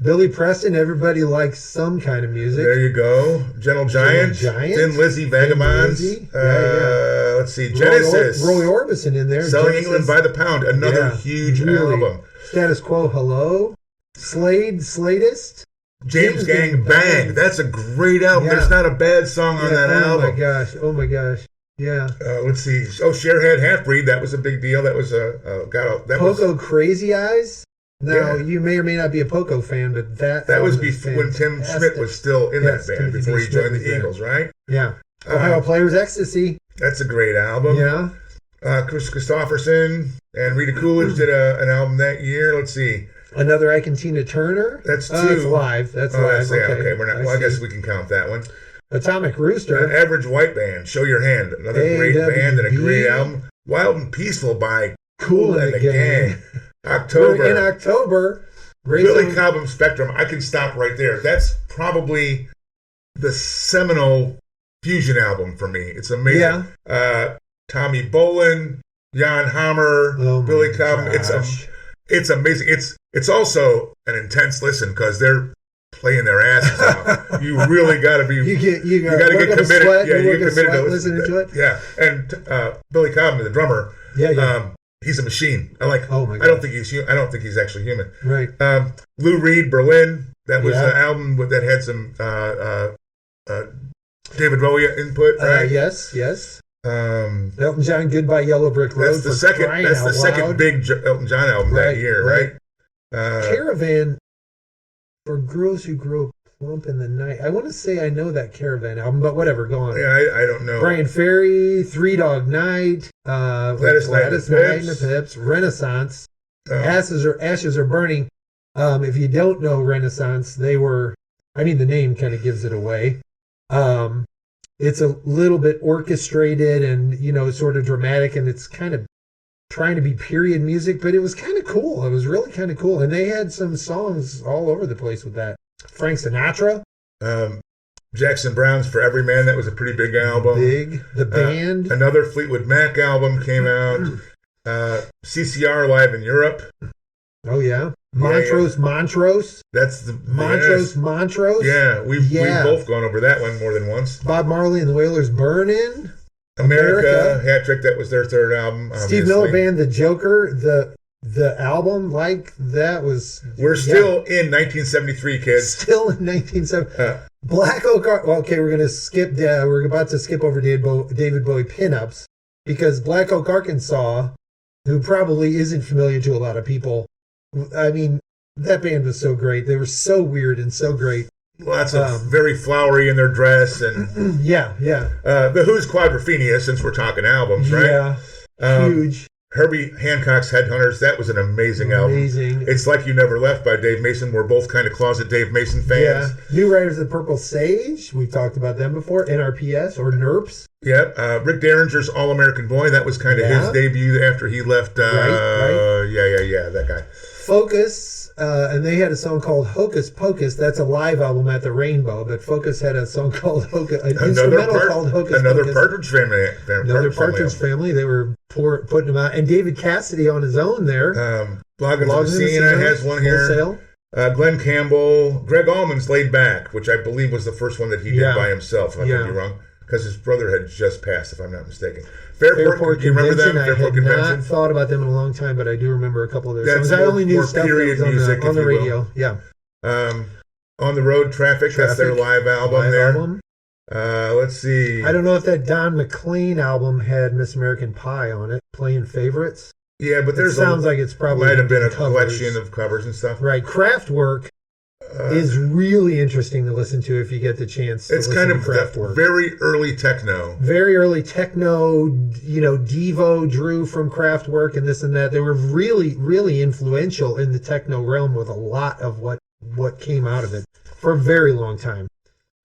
Billy Preston, everybody likes some kind of music. There you go. Gentle Giant. Thin Lizzy, Vagabonds. Let's see. Genesis. Roy Orbison in there. Selling England by the Pound. Another huge album. Status Quo, Hello. Slade, Sladist. James Gang, Bang. That's a great album. There's not a bad song on that album. Oh my gosh. Yeah. Let's see. Oh, Sharehead Half-Breed. That was a big deal. That was Poco Crazy Eyes. Now, Yeah. you may or may not be a Poco fan, but that was album is before when Tim fantastic. Schmidt was still in Yes, that band Timothy before he Schmidt joined the was there. Eagles, right? Yeah. Ohio Players Ecstasy. That's a great album. Yeah. Chris Christopherson and Rita Coolidge did an album that year. Let's see. Another Ike and Tina Turner. That's two. That's live. That's Oh, live. that's, yeah, okay. We're not. Well, I see. guess we can count that one. Atomic Rooster. Average White Band. Show Your Hand. Another great band and a great AWB. album. Wild and Peaceful by Kool and the Gang. October. In October. Billy Cobham Spectrum. I can stop right there. That's probably the seminal fusion album for me. It's amazing. Yeah. Tommy Bolin, Jan Hammer, Oh my Billy Cobham. gosh. It's amazing. It's also an intense listen because they're playing their asses off. You really got to be. You got to get committed. Sweat, Yeah, you work get a committed sweat to listening to it. Yeah, and Billy Cobham, the drummer. Yeah. He's a machine. I like. Oh my I don't God. think I don't think he's actually human. Right. Lou Reed, Berlin. That was Yeah. an album that had some David Bowie input, right? Yes. Elton John, Goodbye Yellow Brick Road. That's the second. That's the second big Elton John album that year, right? Caravan for Girls Who Grow Plump in the Night. I want to say I know that Caravan album, but whatever. Go on. Yeah, I don't know. Brian Ferry, Three Dog Night, Gladys Knight and the Pips, Renaissance, Oh. Ashes Are Burning. If you don't know Renaissance, the name kind of gives it away. It's a little bit orchestrated and, sort of dramatic, and it's kind of trying to be period music, but it was kind of cool. It was really kind of cool. And they had some songs all over the place with that. Frank Sinatra. Jackson Brown's For Every Man. That was a pretty big album. The band. Another Fleetwood Mac album came out. CCR live in Europe. Oh, yeah. Montrose. That's the Montrose. Yeah, we've both gone over that one more than once. Bob Marley and the Wailers Burnin'. America. Hat Trick, that was their third album. Steve Miller Band, The Joker, the album, like that was. We're still in 1973, kids. Still in 1970. Black Oak. Okay, we're gonna skip. We're about to skip over David Bowie pinups because Black Oak, Arkansas, who probably isn't familiar to a lot of people. I mean, that band was so great. They were so weird and so great. Lots of very flowery in their dress and yeah. The Who's Quadrophenia, since we're talking albums, right? Yeah, huge. Herbie Hancock's Headhunters, that was an amazing album. It's Like You Never Left by Dave Mason. We're both kind of closet Dave Mason fans. Yeah. New Riders of the Purple Sage, we've talked about them before. NRPS or NERPS. Yep. Rick Derringer's All American Boy, that was kind of his debut after he left. Right. Yeah, that guy. Focus, and they had a song called Hocus Pocus. That's a live album at the Rainbow, but Focus had a song called instrumental called Hocus Pocus. Another Partridge Family. Another Partridge Family. They were putting them out. And David Cassidy on his own there. Blogging of Messina has one here. Glenn Campbell. Greg Allman's Laid Back, which I believe was the first one that he did by himself, if I could be wrong. Because his brother had just passed, if I'm not mistaken. Fairport do you remember them? Fairport Convention. I had not thought about them in a long time, but I do remember a couple of their songs. I only knew stuff that was on the radio. Yeah. On the Road, Traffic. That's their live album. Let's see. I don't know if that Don McLean album had Miss American Pie on it, Playing Favorites. Yeah, but sounds like it's probably might have been a collection of covers and stuff. Right. Kraftwerk is really interesting to listen to if you get the chance. It's kind of very early techno. Very early techno. Devo drew from Kraftwerk and this and that. They were really, really influential in the techno realm with a lot of what came out of it for a very long time.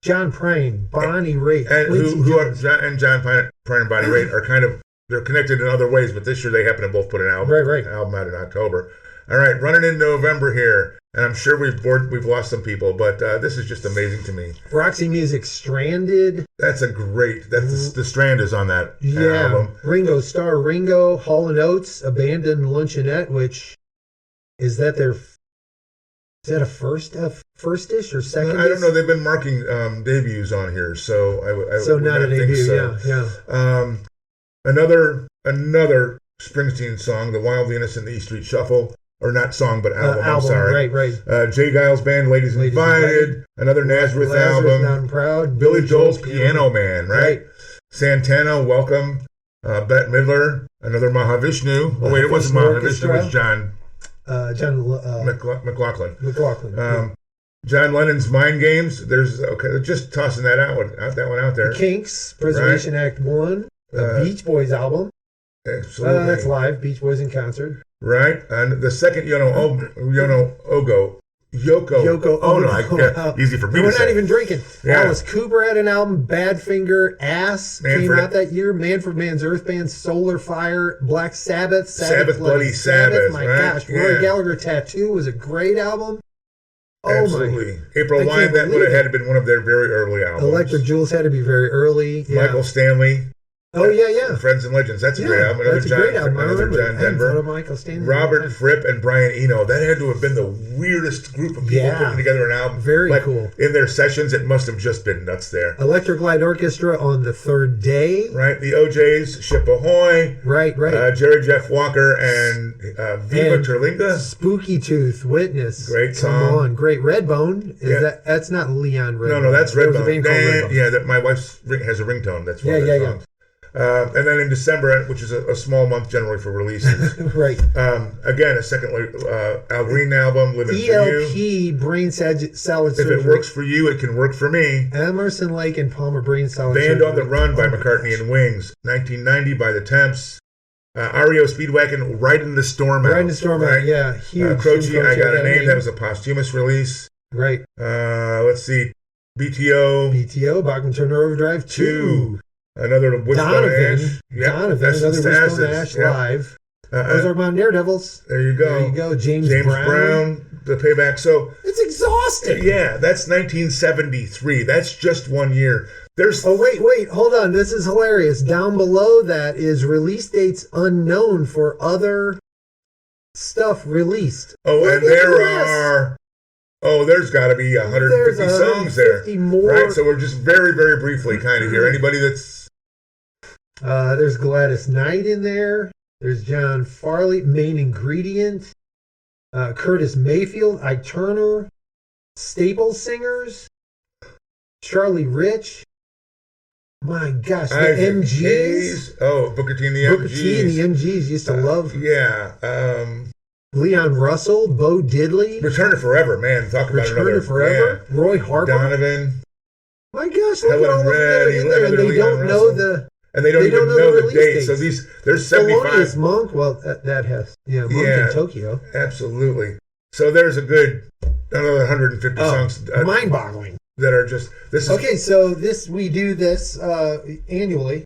John Prine, Bonnie Raitt, and John Prine and Bonnie Raitt are kind of, they're connected in other ways, but this year they happen to both put an album out in October. All right, running into November here, and I'm sure we've lost some people, but this is just amazing to me. Roxy Music, Stranded. That's the Strand is on that album. Ringo Starr, Hall & Oates, Abandoned Luncheonette, which is that a first-ish or second? I don't know. They've been marking debuts on here, so I not a debut. So. Yeah. Another Springsteen song, "The Wildly Innocent," the E Street Shuffle. Or not song, but album. I'm sorry. Right. Jay Giles Band, Ladies Invited. Another Nazareth album. Loud and Proud. Billy Joel's Piano Man, right? Santana, Welcome, Bette Midler, another Mahavishnu. Oh wait, it wasn't Mahavishnu. It was John McLaughlin. John Lennon's Mind Games. There's just tossing that that one out there. The Kinks, Preservation Act 1, the Beach Boys album. Absolutely. That's live, Beach Boys in concert. Right, and the second Yoko. Oh no, easy for me to We're say. not even drinking. Yeah. Alice Cooper had an album, Badfinger, Ass came Manfred. out that year. Manfred Mann's Earth Band, Solar Fire, Black Sabbath, Sabbath, Bloody Sabbath. My right? gosh, Roy Gallagher Tattoo was a great album. Oh Absolutely. my! April I Wine, can't that would believe have had been one of their very early albums. Electric Jewels had to be very early. Yeah. Michael Stanley. Oh yeah. Friends and Legends. That's a great album. Another That's a great album. I Another remember. John I hadn't thought Denver. of Michael Stanley. Robert Fripp and Brian Eno. That had to have been the weirdest group of people putting together an album. Very cool. In their sessions, it must have just been nuts there. Electric Light Orchestra on the Third Day. Right. The OJs, Ship Ahoy. Right. Jerry Jeff Walker and Viva Terlinga. Spooky Tooth, Witness. Great song. Come on, great. Redbone. That's not Leon Redbone. No, that's There was a Redbone. band called Redbone. Yeah, that my wife's has a ringtone. That's one of their songs. And then in December, which is a small month generally for releases. Right. Again, a second Al Green album, Living ELP, for You. Brain Salad If Surgery. it works for you, it can work for me. Emerson, Lake and Palmer, Brain Salad Band Surgery. on the Run by McCartney and Wings. 1990 by the Temps. REO Speedwagon, Riding the Storm Out. Riding the Storm Out, yeah. Huge. Croce, I Got a Name. That was a posthumous release. Right. Let's see. BTO, Bachman Turner Overdrive 2. Another Wishbone Ash. Donovan, Essence another to Wishbone Ashes. Ash live. Those are Mountain Daredevils. There you go. James Brown. The Payback. So it's exhausting. Yeah, that's 1973. That's just 1 year. There's wait, hold on. This is hilarious. Down below that is release dates unknown for other stuff released. There's got to be 150 songs there. More. Right, so we're just very, very briefly kind of here. Anybody that's... There's Gladys Knight in there. There's John Farley, Main Ingredient. Curtis Mayfield, Ike Turner. Staple Singers. Charlie Rich. My gosh, the MGs. Booker T and the MGs. Booker T and the MGs used to love. Leon Russell, Bo Diddley. Return to Forever, man. Talk about another. Return to Forever. Yeah. Roy Harper. Donovan. My gosh, look at all of them in there, and they don't know the. And they don't even know the date. So there's 75. Thelonious Monk. Well, that has Monk in Tokyo. Absolutely. So there's another 150 songs. Mind-boggling. That are just so we do this annually.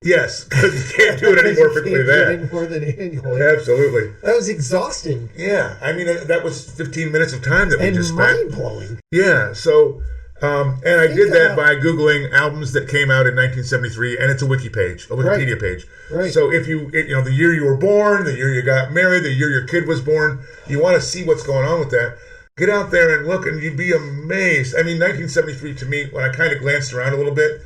Yes, because you can't do it any more quickly than that. Any more than annually. Absolutely. That was exhausting. Yeah, I mean that was 15 minutes of time that we just spent. Mind blowing. Yeah. So, and I did that by googling albums that came out in 1973, and it's a wiki page, a Wikipedia page. Right. So if the year you were born, the year you got married, the year your kid was born, you want to see what's going on with that. Get out there and look, and you'd be amazed. I mean, 1973 to me, when I kind of glanced around a little bit,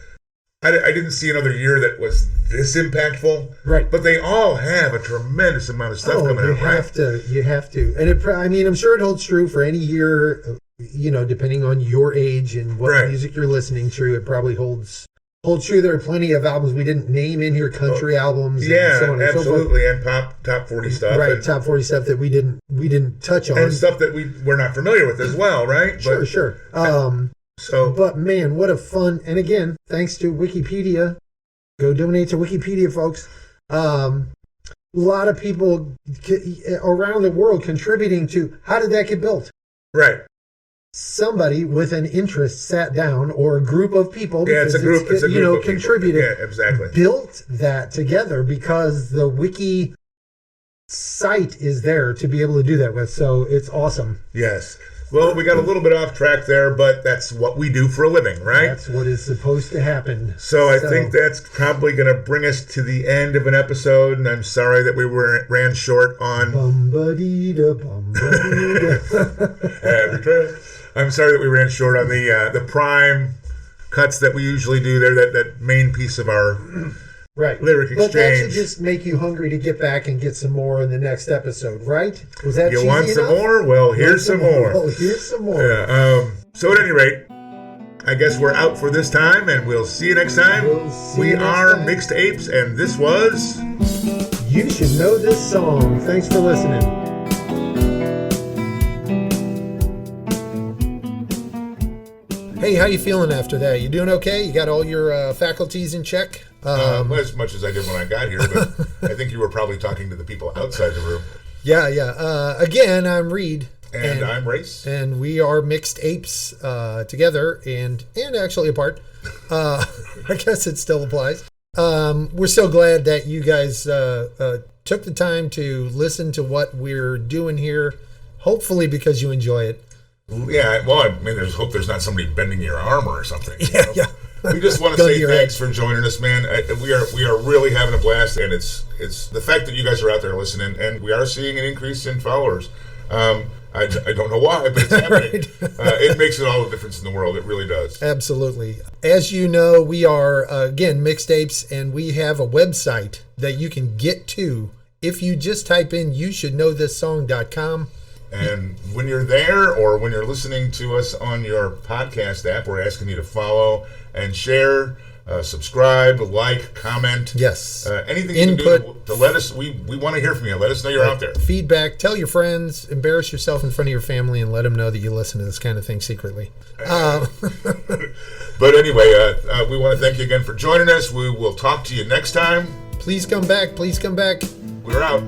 I didn't see another year that was this impactful. Right. But they all have a tremendous amount of stuff coming out, right? You have to. And I'm sure it holds true for any year, depending on your age and what music you're listening to, it probably holds true. There are plenty of albums we didn't name in here, country albums, and so on and absolutely, so forth. and top 40 stuff, right? Top 40 stuff that we didn't touch on, and stuff that we're not familiar with as well, right? Sure. But man, what a fun! And again, thanks to Wikipedia. Go donate to Wikipedia, folks. A lot of people around the world contributing to how did that get built? Right. Somebody with an interest sat down, or a group of people. Yeah, it's a group. It's a group of contributed. Yeah, exactly. Built that together because the wiki site is there to be able to do that with. So it's awesome. Yes. Well, we got a little bit off track there, but that's what we do for a living, right? That's what is supposed to happen. So I think that's probably going to bring us to the end of an episode, and I'm sorry that we ran short on... Happy trail. I'm sorry that we ran short on the prime cuts that we usually do there, that main piece of our lyric exchange. But that should just make you hungry to get back and get some more in the next episode, right? Was that want some more? Well, here's some more. Well, here's some more. Yeah. So at any rate, I guess we're out for this time, and we'll see you next time. We'll see We you next are time. Mixed Apes, and this was... You should know this song. Thanks for listening. Hey, how you feeling after that? You doing okay? You got all your faculties in check? as much as I did when I got here, but I think you were probably talking to the people outside the room. Yeah. Again, I'm Reed. And I'm Race. And we are Mixed Apes together and actually apart. I guess it still applies. We're so glad that you guys took the time to listen to what we're doing here, hopefully because you enjoy it. Yeah, well, I mean, there's hope there's not somebody bending your arm or something. Yeah. We just want to Gun to say your thanks for joining us, man. We are really having a blast, and it's the fact that you guys are out there listening, and we are seeing an increase in followers. I don't know why, but it's happening. It makes all the difference in the world. It really does. Absolutely. As you know, we are, again, Mixed Apes, and we have a website that you can get to if you just type in youshouldknowthissong.com. And when you're there or when you're listening to us on your podcast app, we're asking you to follow and share, subscribe, like, comment. Yes. Anything you Input. can do to let us, we want to hear from you. Let us know you're out there. Feedback. Tell your friends. Embarrass yourself in front of your family and let them know that you listen to this kind of thing secretly. But anyway, we want to thank you again for joining us. We will talk to you next time. Please come back. Please come back. We're out.